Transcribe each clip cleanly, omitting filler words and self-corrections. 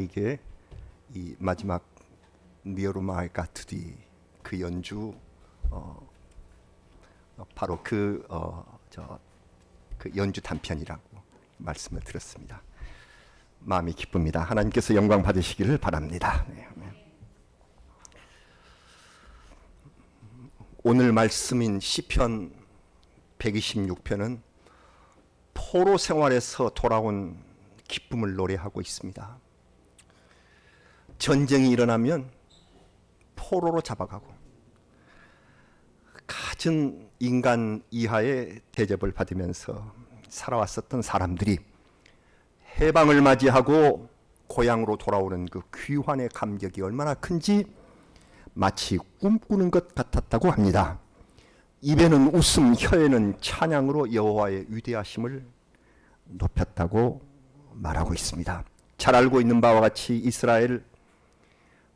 이게 이 마지막 Near My God to Thee 그 연주 바로 그 연주 단편이라고 말씀을 드렸습니다. 마음이 기쁩니다. 하나님께서 영광 받으시기를 바랍니다. 네. 오늘 말씀인 시편 126편은 포로 생활에서 돌아온 기쁨을 노래하고 있습니다. 전쟁이 일어나면 포로로 잡아가고 갖은 인간 이하의 대접을 받으면서 살아왔었던 사람들이 해방을 맞이하고 고향으로 돌아오는 그 귀환의 감격이 얼마나 큰지 마치 꿈꾸는 것 같았다고 합니다. 입에는 웃음, 혀에는 찬양으로 여호와의 위대하심을 높였다고 말하고 있습니다. 잘 알고 있는 바와 같이 이스라엘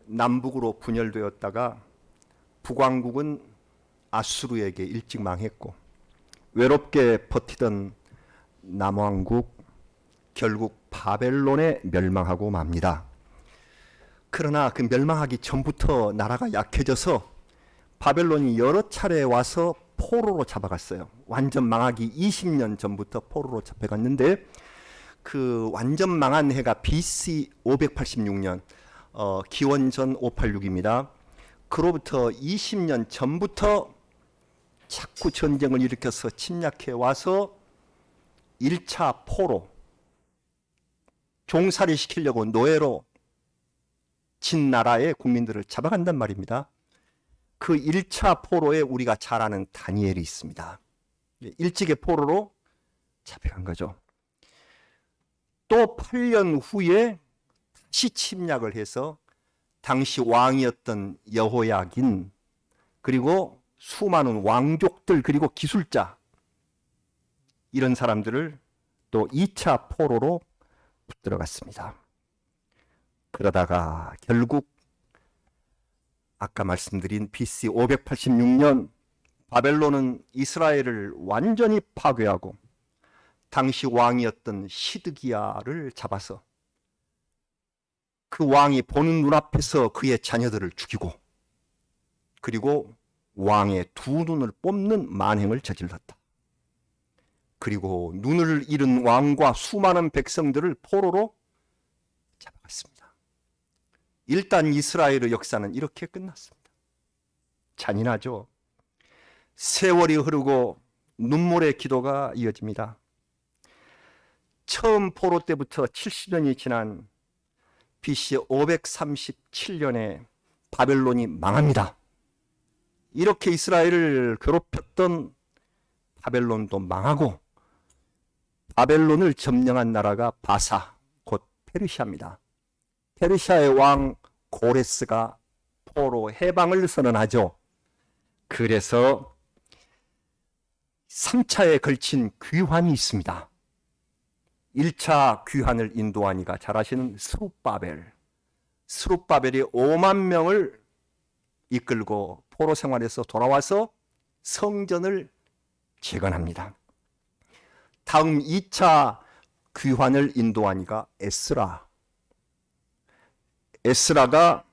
남북으로 분열되었다가 북왕국은 아수르에게 일찍 망했고 외롭게 버티던 남왕국 결국 바벨론에 멸망하고 맙니다. 그러나 그 멸망하기 전부터 나라가 약해져서 바벨론이 여러 차례 와서 포로로 잡아갔어요. 완전 망하기 20년 전부터 포로로 잡혀갔는데 그 완전 망한 해가 BC 586년 기원전 586입니다. 그로부터 20년 전부터 자꾸 전쟁을 일으켜서 침략해 와서 1차 포로 종살이 시키려고 노예로 진 나라의 국민들을 잡아간단 말입니다. 그 1차 포로에 우리가 잘 아는 다니엘이 있습니다. 일찍의 포로로 잡혀간 거죠. 또 8년 후에 다시 침략을 해서 당시 왕이었던 여호야긴 그리고 수많은 왕족들 그리고 기술자 이런 사람들을 또 2차 포로로 붙들어갔습니다. 그러다가 결국 아까 말씀드린 BC 586년 바벨론은 이스라엘을 완전히 파괴하고 당시 왕이었던 시드기야를 잡아서 그 왕이 보는 눈앞에서 그의 자녀들을 죽이고 그리고 왕의 두 눈을 뽑는 만행을 저질렀다. 그리고 눈을 잃은 왕과 수많은 백성들을 포로로 잡아갔습니다. 일단 이스라엘의 역사는 이렇게 끝났습니다. 잔인하죠. 세월이 흐르고 눈물의 기도가 이어집니다. 처음 포로 때부터 70년이 지난 BC 537년에 바벨론이 망합니다. 이렇게 이스라엘을 괴롭혔던 바벨론도 망하고 바벨론을 점령한 나라가 바사, 곧 페르시아입니다. 페르시아의 왕 고레스가 포로 해방을 선언하죠. 그래서 3차에 걸친 귀환이 있습니다. 1차 귀환을 인도한 이가 잘 아시는 스룹바벨이 5만 명을 이끌고 포로 생활에서 돌아와서 성전을 재건합니다. 다음 2차 귀환을 인도한 이가 에스라가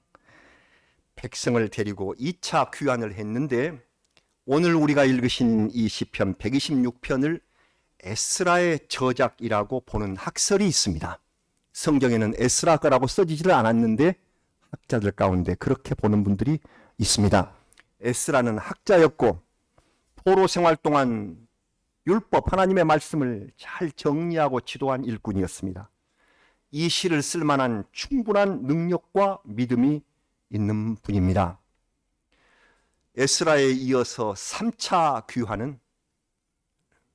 백성을 데리고 2차 귀환을 했는데 오늘 우리가 읽으신 이 시편 126편을 에스라의 저작이라고 보는 학설이 있습니다. 성경에는 에스라 거라고 써지지를 않았는데 학자들 가운데 그렇게 보는 분들이 있습니다. 에스라는 학자였고 포로 생활 동안 율법 하나님의 말씀을 잘 정리하고 지도한 일꾼이었습니다. 이 시를 쓸 만한 충분한 능력과 믿음이 있는 분입니다. 에스라에 이어서 3차 귀환은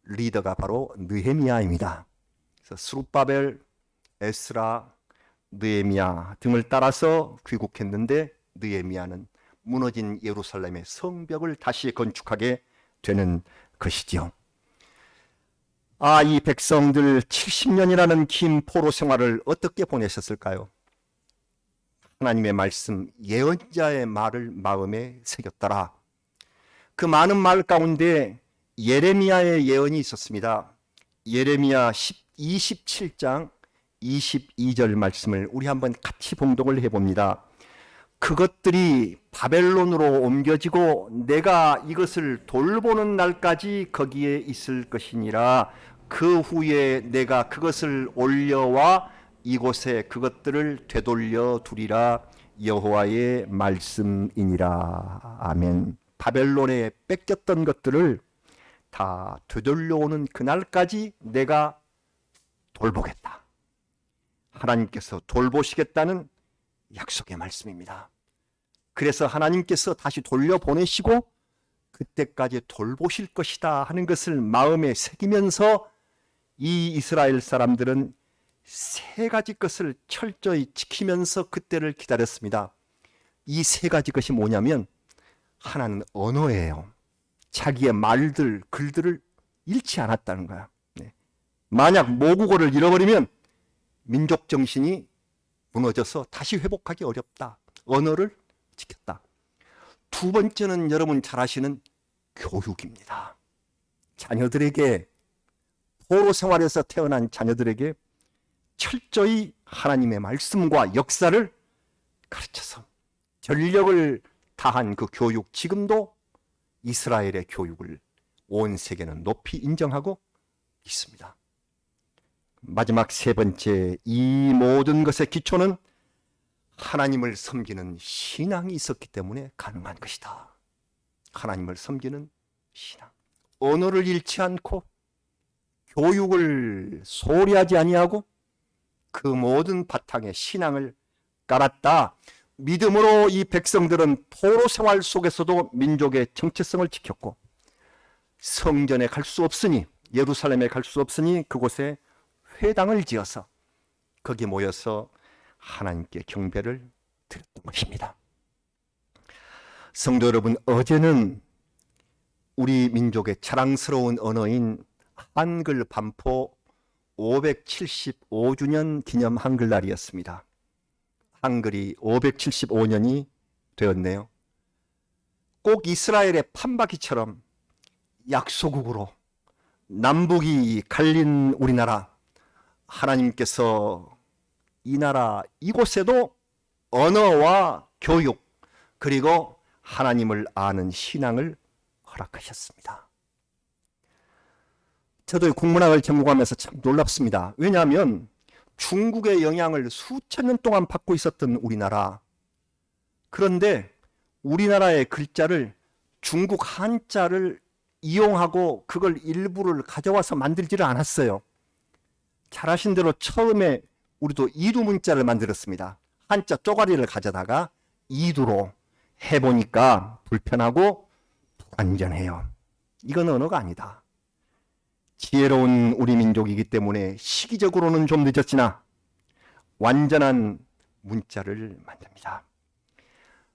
리더가 바로 느헤미야입니다. 그래서 스룹바벨, 에스라, 느헤미야 등을 따라서 귀국했는데 느헤미야는 무너진 예루살렘의 성벽을 다시 건축하게 되는 것이지요. 이 백성들 70년이라는 긴 포로 생활을 어떻게 보내셨을까요? 하나님의 말씀, 예언자의 말을 마음에 새겼더라. 그 많은 말 가운데 예레미야의 예언이 있었습니다. 예레미야 27장 22절 말씀을 우리 한번 같이 봉독을 해봅니다. 그것들이 바벨론으로 옮겨지고 내가 이것을 돌보는 날까지 거기에 있을 것이니라. 그 후에 내가 그것을 올려와 이곳에 그것들을 되돌려 두리라. 여호와의 말씀이니라. 아멘. 바벨론에 뺏겼던 것들을 다 되돌려오는 그날까지 내가 돌보겠다. 하나님께서 돌보시겠다는 약속의 말씀입니다. 그래서 하나님께서 다시 돌려보내시고 그때까지 돌보실 것이다 하는 것을 마음에 새기면서 이 이스라엘 사람들은 세 가지 것을 철저히 지키면서 그때를 기다렸습니다. 이 세 가지 것이 뭐냐면, 하나는 언어예요. 자기의 말들, 글들을 잃지 않았다는 거야. 만약 모국어를 잃어버리면 민족 정신이 무너져서 다시 회복하기 어렵다. 언어를 지켰다. 두 번째는 여러분 잘 아시는 교육입니다. 자녀들에게, 포로 생활에서 태어난 자녀들에게 철저히 하나님의 말씀과 역사를 가르쳐서 전력을 다한 그 교육, 지금도 이스라엘의 교육을 온 세계는 높이 인정하고 있습니다. 마지막 세 번째, 이 모든 것의 기초는 하나님을 섬기는 신앙이 있었기 때문에 가능한 것이다. 하나님을 섬기는 신앙. 언어를 잃지 않고 교육을 소홀히 하지 아니하고 그 모든 바탕에 신앙을 깔았다. 믿음으로 이 백성들은 포로 생활 속에서도 민족의 정체성을 지켰고, 성전에 갈 수 없으니, 예루살렘에 갈 수 없으니 그곳에 회당을 지어서 거기 모여서 하나님께 경배를 드렸던 것입니다. 성도 여러분, 어제는 우리 민족의 자랑스러운 언어인 한글 반포 575주년 기념 한글날이었습니다. 한글이 575년이 되었네요. 꼭 이스라엘의 판박이처럼 약소국으로 남북이 갈린 우리나라, 하나님께서 이 나라 이곳에도 언어와 교육, 그리고 하나님을 아는 신앙을 허락하셨습니다. 저도 국문학을 전공하면서 참 놀랍습니다. 왜냐하면 중국의 영향을 수천 년 동안 받고 있었던 우리나라, 그런데 우리나라의 글자를 중국 한자를 이용하고 그걸 일부를 가져와서 만들지를 않았어요. 잘 아신 대로 처음에 우리도 이두 문자를 만들었습니다. 한자 쪼가리를 가져다가 이두로 해보니까 불편하고 불완전해요. 이건 언어가 아니다. 지혜로운 우리 민족이기 때문에 시기적으로는 좀 늦었으나 완전한 문자를 만듭니다.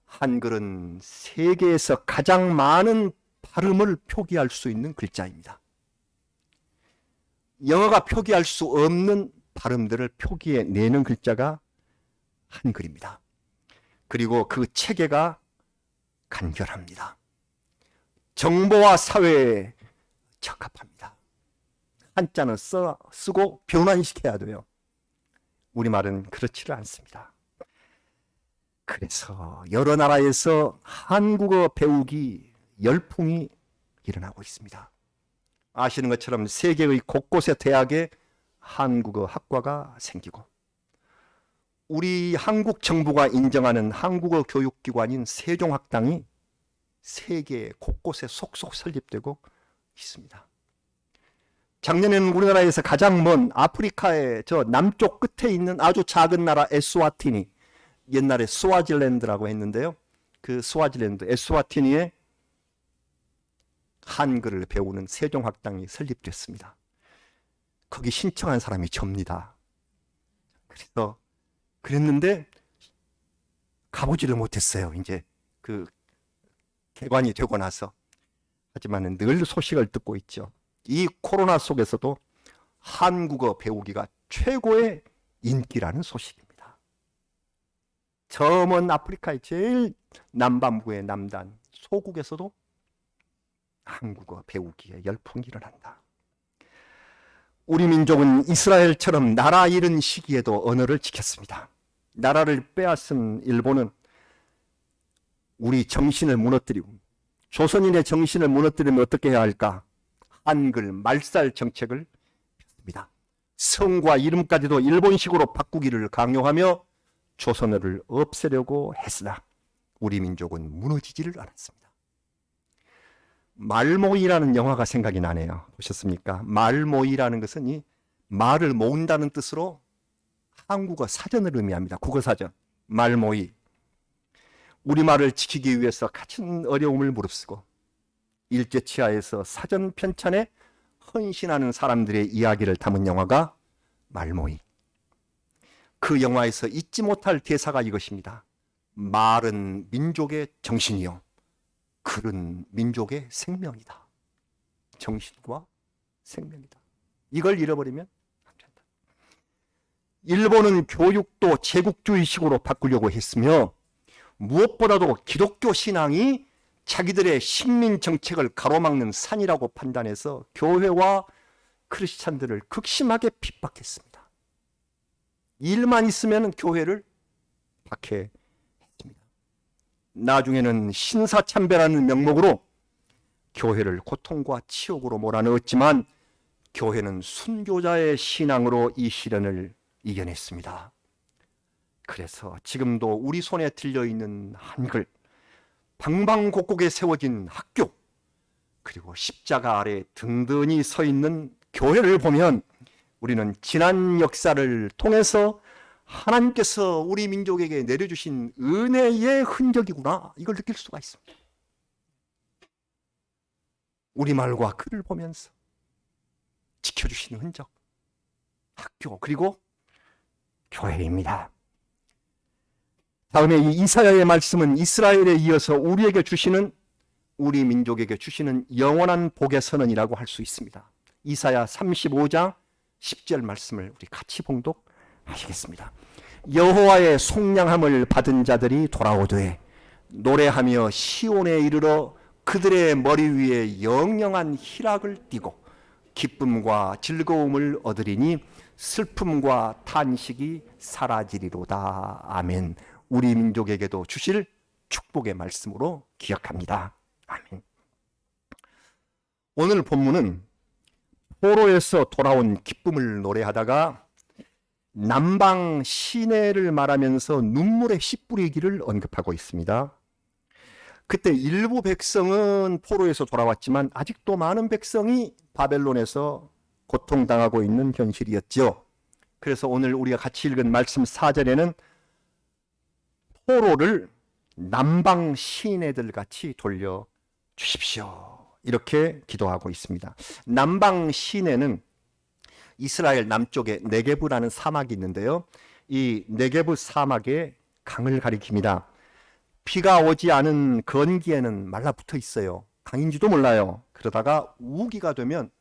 한글은 세계에서 가장 많은 발음을 표기할 수 있는 글자입니다. 영어가 표기할 수 없는 발음들을 표기해내는 글자가 한글입니다. 그리고 그 체계가 간결합니다. 정보와 사회에 적합합니다. 한자는 쓰고 변환시켜야 돼요. 우리말은 그렇지를 않습니다. 그래서 여러 나라에서 한국어 배우기 열풍이 일어나고 있습니다. 아시는 것처럼 세계의 곳곳의 대학에 한국어 학과가 생기고, 우리 한국 정부가 인정하는 한국어 교육기관인 세종학당이 세계 곳곳에 속속 설립되고 있습니다. 작년에는 우리나라에서 가장 먼 아프리카의 저 남쪽 끝에 있는 아주 작은 나라 에스와티니, 옛날에 스와질랜드라고 했는데요, 그 스와질랜드 에스와티니에 한글을 배우는 세종학당이 설립됐습니다. 거기 신청한 사람이 접니다. 그래서 그랬는데 가보지를 못했어요. 이제 그 개관이 되고 나서. 하지만 늘 소식을 듣고 있죠. 이 코로나 속에서도 한국어 배우기가 최고의 인기라는 소식입니다. 저 먼 아프리카의 제일 남반부의 남단 소국에서도 한국어 배우기에 열풍이 일어난다. 우리 민족은 이스라엘처럼 나라 잃은 시기에도 언어를 지켰습니다. 나라를 빼앗은 일본은 우리 정신을 무너뜨리고 조선인의 정신을 무너뜨리면 어떻게 해야 할까? 한글 말살 정책을 폈습니다. 성과 이름까지도 일본식으로 바꾸기를 강요하며 조선어를 없애려고 했으나 우리 민족은 무너지지를 않았습니다. 말모이라는 영화가 생각이 나네요. 보셨습니까? 말모이라는 것은 이 말을 모은다는 뜻으로 한국어 사전을 의미합니다. 국어사전. 말모이. 우리말을 지키기 위해서 갇힌 어려움을 무릅쓰고 일제치하에서 사전 편찬에 헌신하는 사람들의 이야기를 담은 영화가 말모이. 그 영화에서 잊지 못할 대사가 이것입니다. 말은 민족의 정신이요, 글은 민족의 생명이다. 정신과 생명이다. 이걸 잃어버리면 안 된다. 일본은 교육도 제국주의식으로 바꾸려고 했으며 무엇보다도 기독교 신앙이 자기들의 식민 정책을 가로막는 산이라고 판단해서 교회와 크리스찬들을 극심하게 핍박했습니다. 일만 있으면 교회를 박해했습니다. 나중에는 신사참배라는 명목으로 교회를 고통과 치욕으로 몰아넣었지만 교회는 순교자의 신앙으로 이 시련을 이겨냈습니다. 그래서 지금도 우리 손에 들려있는 한글, 방방곡곡에 세워진 학교, 그리고 십자가 아래 든든히 서 있는 교회를 보면 우리는 지난 역사를 통해서 하나님께서 우리 민족에게 내려주신 은혜의 흔적이구나, 이걸 느낄 수가 있습니다. 우리말과 글을 보면서 지켜주신 흔적, 학교, 그리고 교회입니다. 다음에 이 이사야의 말씀은 이스라엘에 이어서 우리에게 주시는, 우리 민족에게 주시는 영원한 복의 선언이라고 할 수 있습니다. 이사야 35장 10절 말씀을 우리 같이 봉독하시겠습니다. 여호와의 속량함을 받은 자들이 돌아오되 노래하며 시온에 이르러 그들의 머리 위에 영영한 희락을 띠고 기쁨과 즐거움을 얻으리니 슬픔과 탄식이 사라지리로다. 아멘. 우리 민족에게도 주실 축복의 말씀으로 기억합니다. 아멘. 오늘 본문은 포로에서 돌아온 기쁨을 노래하다가 남방 시내를 말하면서 눈물의 씨 뿌리기를 언급하고 있습니다. 그때 일부 백성은 포로에서 돌아왔지만 아직도 많은 백성이 바벨론에서 고통당하고 있는 현실이었죠. 그래서 오늘 우리가 같이 읽은 말씀 4절에는 포로를 남방 시내들 같이 돌려 주십시오, 이렇게 기도하고 있습니다. 남방 시내는 이스라엘 남쪽에 네게브라는 사막이 있는데요, 이 네게브 사막에 강을 가리킵니다. 비가 오지 않은 건기에는 말라붙어 있어요. 강인지도 몰라요. 그러다가 우기가 되면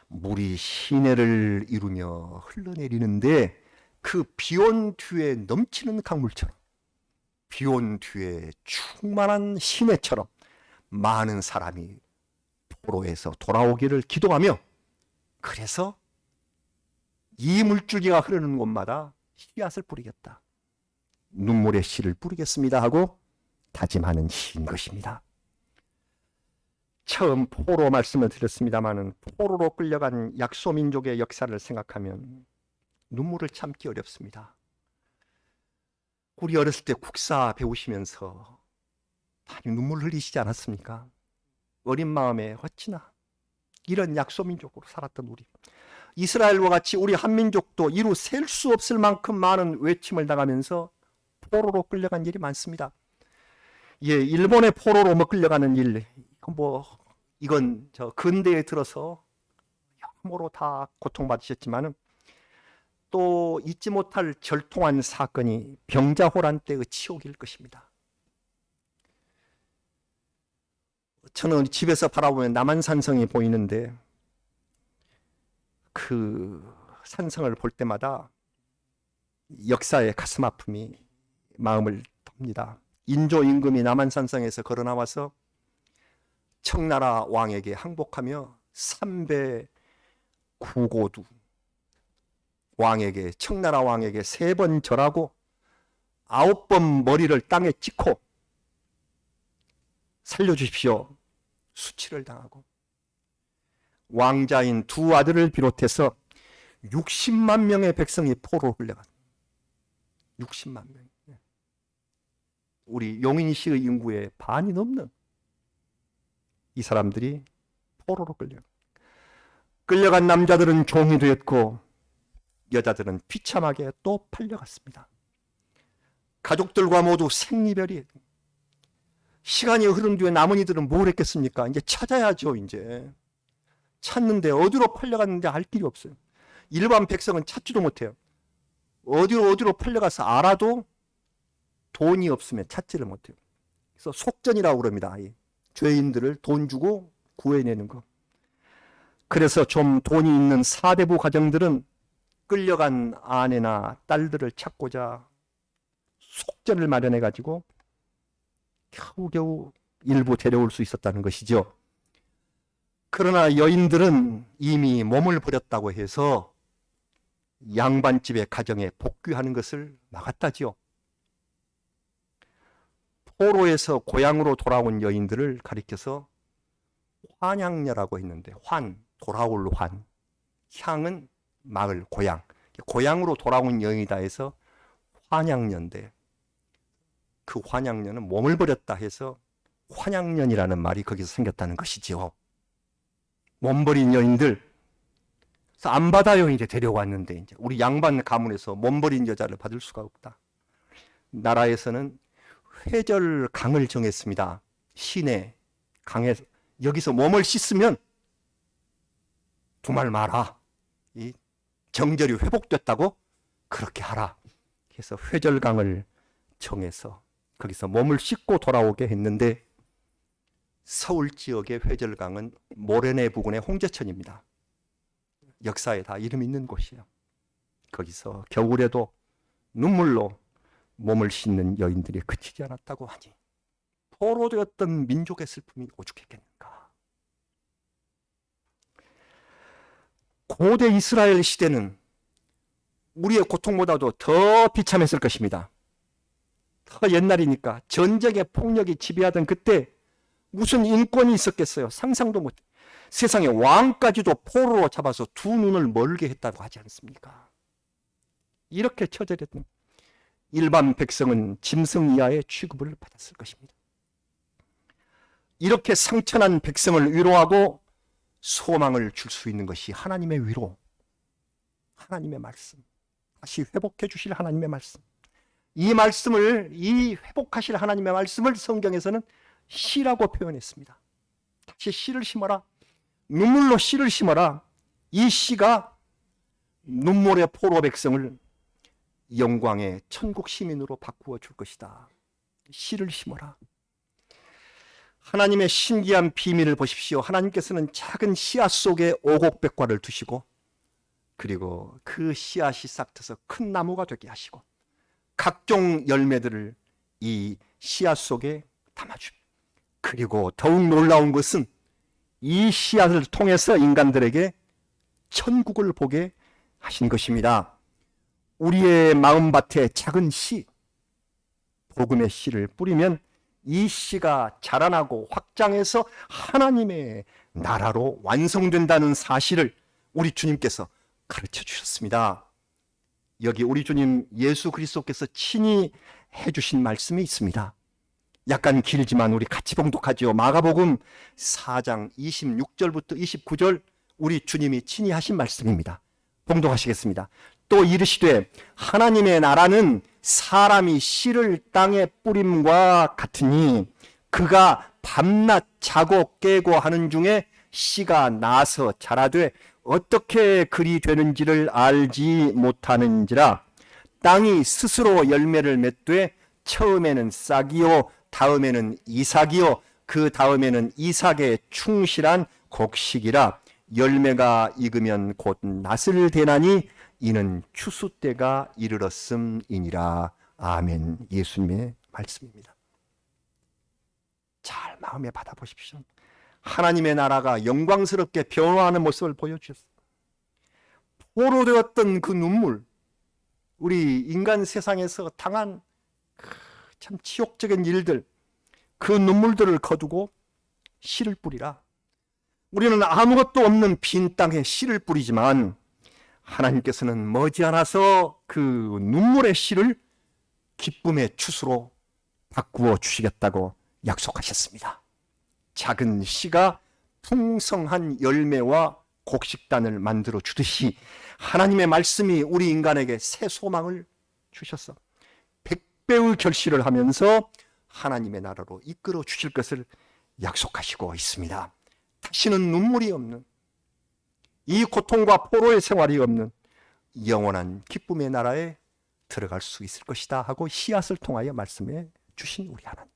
물이 시내를 이루며 흘러내리는데 그 비온 뒤에 넘치는 강물처럼, 비온 뒤에 충만한 시내처럼 많은 사람이 포로에서 돌아오기를 기도하며, 그래서 이 물줄기가 흐르는 곳마다 씨앗을 뿌리겠다, 눈물의 씨를 뿌리겠습니다 하고 다짐하는 시인 것입니다. 처음 포로 말씀을 드렸습니다마는 포로로 끌려간 약소민족의 역사를 생각하면 눈물을 참기 어렵습니다. 우리 어렸을 때 국사 배우시면서 많이 눈물 흘리시지 않았습니까? 어린 마음에 어찌나 이런 약소민족으로 살았던 우리, 이스라엘과 같이 우리 한민족도 이루 셀 수 없을 만큼 많은 외침을 당하면서 포로로 끌려간 일이 많습니다. 예, 일본의 포로로 끌려가는 일, 이건 저 근대에 들어서 여러모로 다 고통받으셨지만은 또 잊지 못할 절통한 사건이 병자호란 때의 치욕일 것입니다. 저는 집에서 바라보면 남한산성이 보이는데 그 산성을 볼 때마다 역사의 가슴 아픔이 마음을 돕니다. 인조 임금이 남한산성에서 걸어 나와서 청나라 왕에게 항복하며 3배 구고두 왕에게, 청나라 왕에게 3번 절하고 9번 머리를 땅에 찍고 살려주십시오 수치를 당하고, 왕자인 2 아들을 비롯해서 60만 명의 백성이 포로로 끌려갔다. 60만 명. 우리 용인시의 인구의 반이 넘는 이 사람들이 포로로 끌려간 남자들은 종이 되었고 여자들은 비참하게 또 팔려갔습니다. 가족들과 모두 생이별이. 시간이 흐른 뒤에 남은 이들은 뭘 했겠습니까? 이제 찾아야죠. 이제 찾는데 어디로 팔려갔는지 알 길이 없어요. 일반 백성은 찾지도 못해요. 어디로 팔려가서 알아도 돈이 없으면 찾지를 못해요. 그래서 속전이라고 그럽니다. 죄인들을 돈 주고 구해내는 거. 그래서 좀 돈이 있는 사대부 가정들은 끌려간 아내나 딸들을 찾고자 속전을 마련해 가지고 겨우겨우 일부 데려올 수 있었다는 것이죠. 그러나 여인들은 이미 몸을 버렸다고 해서 양반집의 가정에 복귀하는 것을 막았다지요. 포로에서 고향으로 돌아온 여인들을 가리켜서 환양녀라고 했는데, 돌아올 환, 향은 마을, 고향으로 돌아온 여인이다 해서 환양녀인데, 그 환양녀는 몸을 버렸다 해서 환양년이라는 말이 거기서 생겼다는 것이지요. 몸버린 여인들, 그래서 안 받아요. 이제 데려왔는데 이제 우리 양반 가문에서 몸버린 여자를 받을 수가 없다. 나라에서는 회절강을 정했습니다. 시내 강에서 여기서 몸을 씻으면 두말 마라. 이 정절이 회복됐다고 그렇게 하라. 그래서 회절강을 정해서 거기서 몸을 씻고 돌아오게 했는데, 서울 지역의 회절강은 모래내 부근의 홍제천입니다. 역사에 다 이름 있는 곳이에요. 거기서 겨울에도 눈물로 몸을 씻는 여인들이 그치지 않았다고 하니 포로되었던 민족의 슬픔이 오죽했겠는가. 고대 이스라엘 시대는 우리의 고통보다도 더 비참했을 것입니다. 더 옛날이니까 전쟁의 폭력이 지배하던 그때 무슨 인권이 있었겠어요? 상상도 못. 세상에 왕까지도 포로로 잡아서 2 눈을 멀게 했다고 하지 않습니까? 이렇게 처절했던 일반 백성은 짐승 이하의 취급을 받았을 것입니다. 이렇게 상처난 백성을 위로하고 소망을 줄 수 있는 것이 하나님의 위로, 하나님의 말씀, 다시 회복해 주실 하나님의 말씀. 이 회복하실 하나님의 말씀을 성경에서는 씨라고 표현했습니다. 다시 씨를 심어라. 눈물로 씨를 심어라. 이 씨가 눈물의 포로 백성을 영광의 천국 시민으로 바꾸어 줄 것이다. 씨를 심어라. 하나님의 신기한 비밀을 보십시오. 하나님께서는 작은 씨앗 속에 오곡백과를 두시고, 그리고 그 씨앗이 싹트서 큰 나무가 되게 하시고, 각종 열매들을 이 씨앗 속에 담아줍니다. 그리고 더욱 놀라운 것은 이 씨앗을 통해서 인간들에게 천국을 보게 하신 것입니다. 우리의 마음밭에 작은 씨, 복음의 씨를 뿌리면 이 씨가 자라나고 확장해서 하나님의 나라로 완성된다는 사실을 우리 주님께서 가르쳐 주셨습니다. 여기 우리 주님 예수 그리스도께서 친히 해주신 말씀이 있습니다. 약간 길지만 우리 같이 봉독하죠. 마가복음 4장 26절부터 29절 우리 주님이 친히 하신 말씀입니다. 봉독하시겠습니다. 또 이르시되 하나님의 나라는 사람이 씨를 땅에 뿌림과 같으니 그가 밤낮 자고 깨고 하는 중에 씨가 나서 자라되 어떻게 그리 되는지를 알지 못하는지라. 땅이 스스로 열매를 맺되 처음에는 싹이요 다음에는 이삭이요 그 다음에는 이삭의 충실한 곡식이라. 열매가 익으면 곧 낫을 대나니 이는 추수 때가 이르렀음이니라. 아멘. 예수님의 말씀입니다. 잘 마음에 받아보십시오. 하나님의 나라가 영광스럽게 변화하는 모습을 보여주셨습니다. 포로되었던 그 눈물, 우리 인간 세상에서 당한 참 치욕적인 일들, 그 눈물들을 거두고 씨를 뿌리라. 우리는 아무것도 없는 빈 땅에 씨를 뿌리지만 하나님께서는 머지않아서 그 눈물의 씨를 기쁨의 추수로 바꾸어 주시겠다고 약속하셨습니다. 작은 씨가 풍성한 열매와 곡식단을 만들어 주듯이 하나님의 말씀이 우리 인간에게 새 소망을 주셔서 100배의 결실을 하면서 하나님의 나라로 이끌어 주실 것을 약속하시고 있습니다. 다시는 눈물이 없는, 이 고통과 포로의 생활이 없는 영원한 기쁨의 나라에 들어갈 수 있을 것이다 하고 씨앗을 통하여 말씀해 주신 우리 하나님.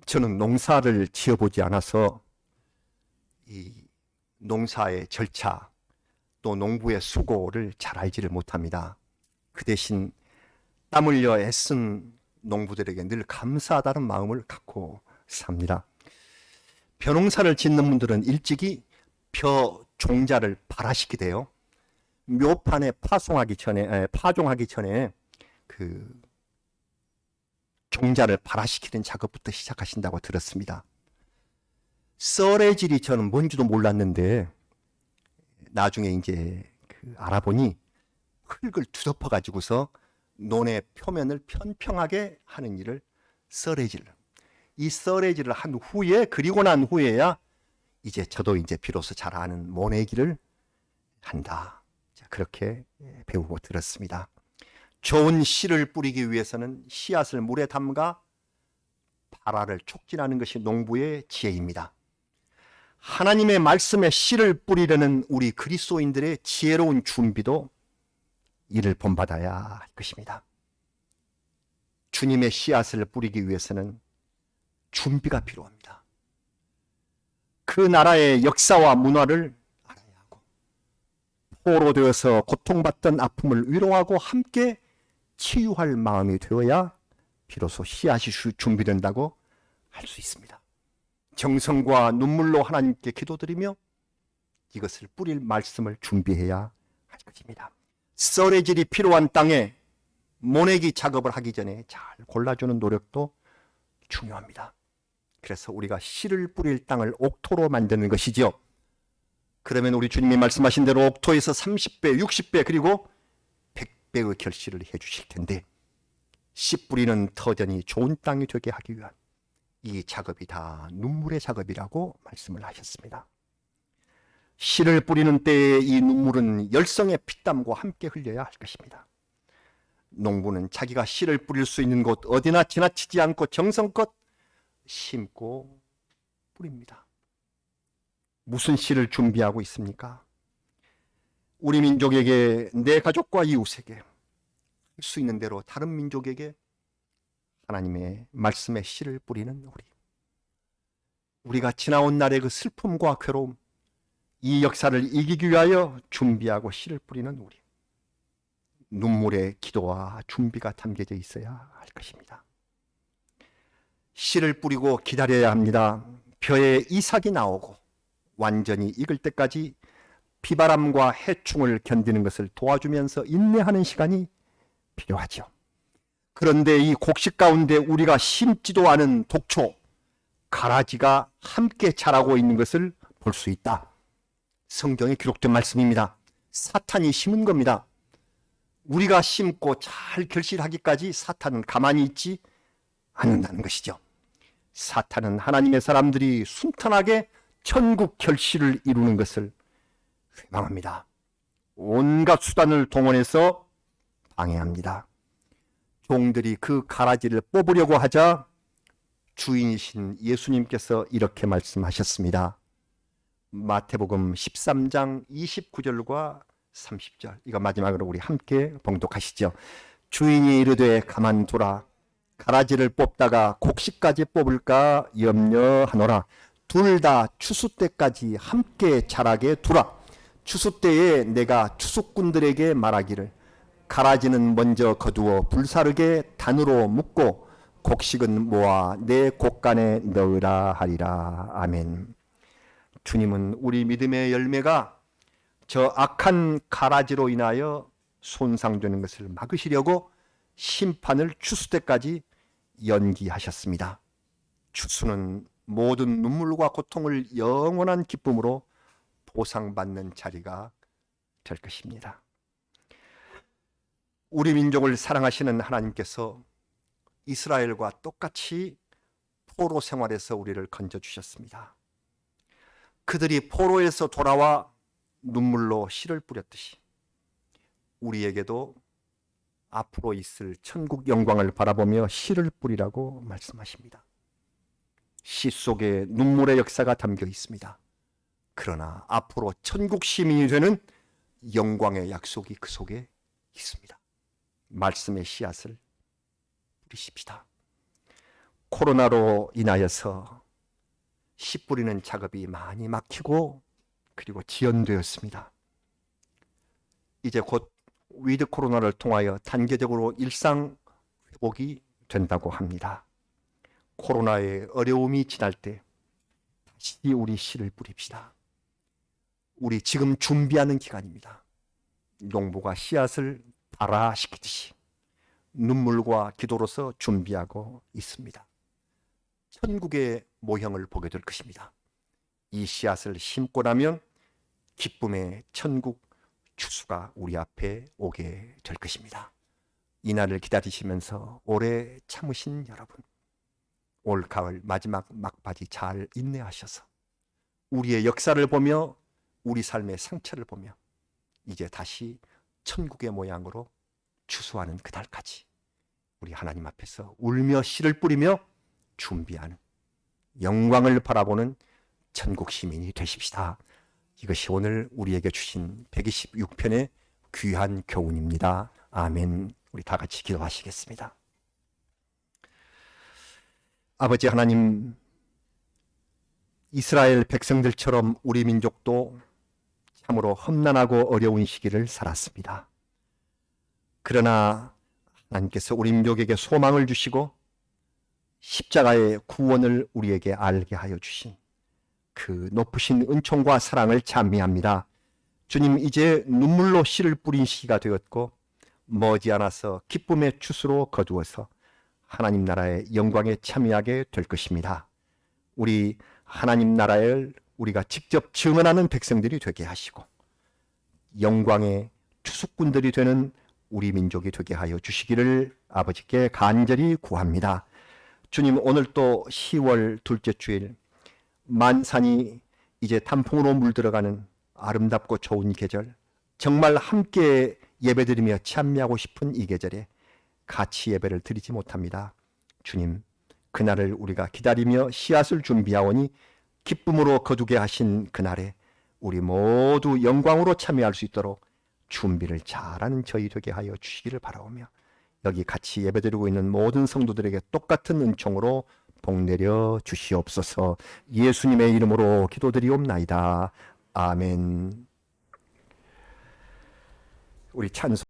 저는 농사를 지어보지 않아서 이 농사의 절차 또 농부의 수고를 잘 알지를 못합니다. 그 대신 땀 흘려 애쓴 농부들에게 늘 감사하다는 마음을 갖고 삽니다. 벼농사를 짓는 분들은 일찍이 벼 종자를 발화시키게 돼요. 묘판에 파종하기 전에 그 종자를 발화시키는 작업부터 시작하신다고 들었습니다. 썰애질이 저는 뭔지도 몰랐는데 나중에 이제 알아보니 흙을 뒤덮어 가지고서 논의 표면을 평평하게 하는 일을 썰애질. 이 썰애질을 한 후에, 그리고 난 후에야 이제 저도 이제 비로소 잘 아는 모내기를 한다. 그렇게 배우고 들었습니다. 좋은 씨를 뿌리기 위해서는 씨앗을 물에 담가 발화를 촉진하는 것이 농부의 지혜입니다. 하나님의 말씀에 씨를 뿌리려는 우리 그리스도인들의 지혜로운 준비도 이를 본받아야 할 것입니다. 주님의 씨앗을 뿌리기 위해서는 준비가 필요합니다. 그 나라의 역사와 문화를 알아야 하고, 포로되어서 고통받던 아픔을 위로하고 함께 치유할 마음이 되어야 비로소 씨앗이 준비된다고 할 수 있습니다. 정성과 눈물로 하나님께 기도드리며 이것을 뿌릴 말씀을 준비해야 할 것입니다. 썰애질이 필요한 땅에 모내기 작업을 하기 전에 잘 골라주는 노력도 중요합니다. 그래서 우리가 씨를 뿌릴 땅을 옥토로 만드는 것이죠. 그러면 우리 주님이 말씀하신 대로 옥토에서 30배, 60배 그리고 100배의 결실을 해주실 텐데, 씨 뿌리는 터전이 좋은 땅이 되게 하기 위한 이 작업이 다 눈물의 작업이라고 말씀을 하셨습니다. 씨를 뿌리는 때에 이 눈물은 열성의 피땀과 함께 흘려야 할 것입니다. 농부는 자기가 씨를 뿌릴 수 있는 곳 어디나 지나치지 않고 정성껏 심고 뿌립니다. 무슨 씨를 준비하고 있습니까? 우리 민족에게, 내 가족과 이웃에게, 할 수 있는 대로 다른 민족에게 하나님의 말씀의 씨를 뿌리는 우리가 지나온 날의 그 슬픔과 괴로움, 이 역사를 이기기 위하여 준비하고 씨를 뿌리는 우리, 눈물의 기도와 준비가 담겨져 있어야 할 것입니다. 씨를 뿌리고 기다려야 합니다. 벼에 이삭이 나오고 완전히 익을 때까지 비바람과 해충을 견디는 것을 도와주면서 인내하는 시간이 필요하죠. 그런데 이 곡식 가운데 우리가 심지도 않은 독초, 가라지가 함께 자라고 있는 것을 볼 수 있다. 성경에 기록된 말씀입니다. 사탄이 심은 겁니다. 우리가 심고 잘 결실하기까지 사탄은 가만히 있지 않는다는 것이죠. 사탄은 하나님의 사람들이 순탄하게 천국 결실을 이루는 것을 회방합니다. 온갖 수단을 동원해서 방해합니다. 종들이 그 가라지를 뽑으려고 하자 주인이신 예수님께서 이렇게 말씀하셨습니다. 마태복음 13장 29절과 30절, 이거 마지막으로 우리 함께 봉독하시죠. 주인이 이르되 가만두라. 가라지를 뽑다가 곡식까지 뽑을까 염려하노라. 둘 다 추수 때까지 함께 자라게 두라. 추수 때에 내가 추수꾼들에게 말하기를 가라지는 먼저 거두어 불사르게 단으로 묶고 곡식은 모아 내 곡간에 넣으라 하리라. 아멘. 주님은 우리 믿음의 열매가 저 악한 가라지로 인하여 손상되는 것을 막으시려고 심판을 추수 때까지 연기하셨습니다. 추수는 모든 눈물과 고통을 영원한 기쁨으로 보상받는 자리가 될 것입니다. 우리 민족을 사랑하시는 하나님께서 이스라엘과 똑같이 포로 생활에서 우리를 건져주셨습니다. 그들이 포로에서 돌아와 눈물로 씨를 뿌렸듯이 우리에게도 앞으로 있을 천국 영광을 바라보며 씨를 뿌리라고 말씀하십니다. 씨 속에 눈물의 역사가 담겨 있습니다. 그러나 앞으로 천국 시민이 되는 영광의 약속이 그 속에 있습니다. 말씀의 씨앗을 뿌리십시다. 코로나로 인하여서 씨 뿌리는 작업이 많이 막히고 그리고 지연되었습니다. 이제 곧 위드 코로나를 통하여 단계적으로 일상 회복이 된다고 합니다. 코로나의 어려움이 지날 때 다시 우리 씨를 뿌립시다. 우리 지금 준비하는 기간입니다. 농부가 씨앗을 발화시키듯이 눈물과 기도로서 준비하고 있습니다. 천국의 모형을 보게 될 것입니다. 이 씨앗을 심고 나면 기쁨의 천국 추수가 우리 앞에 오게 될 것입니다. 이 날을 기다리시면서 오래 참으신 여러분, 올 가을 마지막 막바지 잘 인내하셔서 우리의 역사를 보며 우리 삶의 상처를 보며 이제 다시 천국의 모양으로 추수하는 그날까지 우리 하나님 앞에서 울며 씨를 뿌리며 준비하는 영광을 바라보는 천국 시민이 되십시다. 이것이 오늘 우리에게 주신 126편의 귀한 교훈입니다. 아멘. 우리 다 같이 기도하시겠습니다. 아버지 하나님, 이스라엘 백성들처럼 우리 민족도 참으로 험난하고 어려운 시기를 살았습니다. 그러나 하나님께서 우리 민족에게 소망을 주시고 십자가의 구원을 우리에게 알게 하여 주신 그 높으신 은총과 사랑을 찬미합니다. 주님, 이제 눈물로 씨를 뿌린 시기가 되었고 머지않아서 기쁨의 추수로 거두어서 하나님 나라의 영광에 참여하게 될 것입니다. 우리 하나님 나라를 우리가 직접 증언하는 백성들이 되게 하시고 영광의 추수꾼들이 되는 우리 민족이 되게 하여 주시기를 아버지께 간절히 구합니다. 주님, 오늘 또 10월 둘째 주일 만산이 이제 단풍으로 물들어가는 아름답고 좋은 계절, 정말 함께 예배드리며 참여하고 싶은 이 계절에 같이 예배를 드리지 못합니다. 주님, 그날을 우리가 기다리며 씨앗을 준비하오니 기쁨으로 거두게 하신 그날에 우리 모두 영광으로 참여할 수 있도록 준비를 잘하는 저희 되게 하여 주시기를 바라오며 여기 같이 예배드리고 있는 모든 성도들에게 똑같은 은총으로 복 내려 주시옵소서. 예수님의 이름으로 기도드리옵나이다. 아멘. 우리 찬송